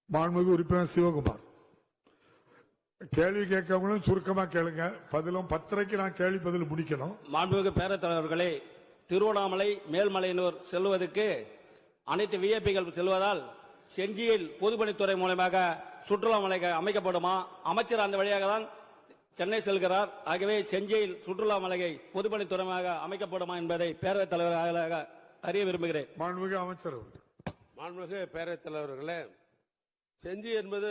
மாண்புமிகு உறுப்பினர் சிவகுமார். கேள்வி கேட்கவங்களும் சுருக்கமா கேளுங்க, பதிலும் 10:30 நான் கேள்வி பதில் முடிக்கணும். மாண்புமிகு பேரவைத் தலைவர்களே, திருவண்ணாமலை மேல்மலையனூர் செல்வதற்கு அனைத்து விஐபிகள் செல்வதால் செஞ்சியில் பொதுப்பணித்துறை மூலமாக சுற்றுலா மலை அமைக்கப்படுமா? அமைச்சர் அந்த வழியாக தான் சென்னை செல்கிறார். ஆகவே செஞ்சியில் சுற்றுலா மலையை பொதுப்பணித்துறையாக அமைக்கப்படுமா என்பதை பேரவைத் தலைவராக அறிய விரும்புகிறேன். மாண்புமிகு அமைச்சர். மாண்புமிகு பேரவைத் தலைவர்களே, செஞ்சி என்பது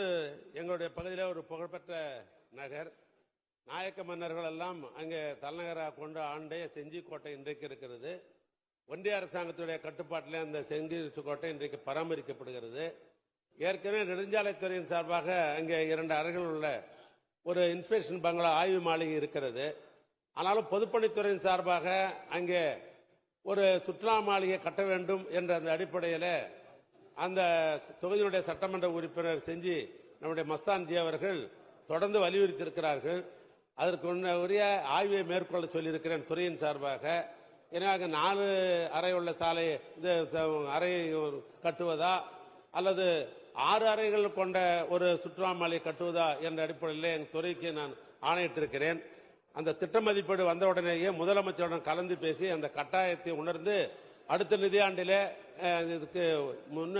எங்களுடைய பகுதியில் ஒரு புகழ்பெற்ற நகர். நாயக்க மன்னர்கள் எல்லாம் அங்கே தலைநகராக கொண்டு ஆண்டே செஞ்சி கோட்டை இன்றைக்கு இருக்கிறது. ஒன்றிய அரசாங்கத்துடைய கட்டுப்பாட்டிலே அந்த செஞ்சி கோட்டை இன்றைக்கு பராமரிக்கப்படுகிறது. ஏற்கனவே நெடுஞ்சாலைத்துறையின் சார்பாக அங்கே 2 அறைகள் உள்ள ஒரு இன்ஸ்பெக்ஷன் பங்களா ஆய்வு மாளிகை இருக்கிறது. ஆனாலும் பொதுப்பணித்துறையின் சார்பாக அங்கே ஒரு சுற்றுலா மாளிகை கட்ட வேண்டும் என்ற அந்த அடிப்படையில் அந்த தொகுதியுடைய சட்டமன்ற உறுப்பினர் செஞ்சி நம்முடைய மஸ்தான்ஜி அவர்கள் தொடர்ந்து வலியுறுத்தியிருக்கிறார்கள். அதற்கு உரிய ஆய்வை மேற்கொள்ள சொல்லியிருக்கிறேன் துறையின் சார்பாக. எனவே 4 அறை உள்ள சாலை அறையை கட்டுவதா அல்லது 6 அறைகள் கொண்ட ஒரு சுற்றுலா மாலை கட்டுவதா என்ற அடிப்படையில் என் துறைக்கு நான் ஆணையிட்டிருக்கிறேன். அந்த திட்ட மதிப்பீடு வந்தவுடனேயே முதலமைச்சருடன் கலந்து பேசி அந்த கட்டாயத்தை உணர்ந்து அடுத்த நிதியாண்டிலே இதுக்கு முன்ன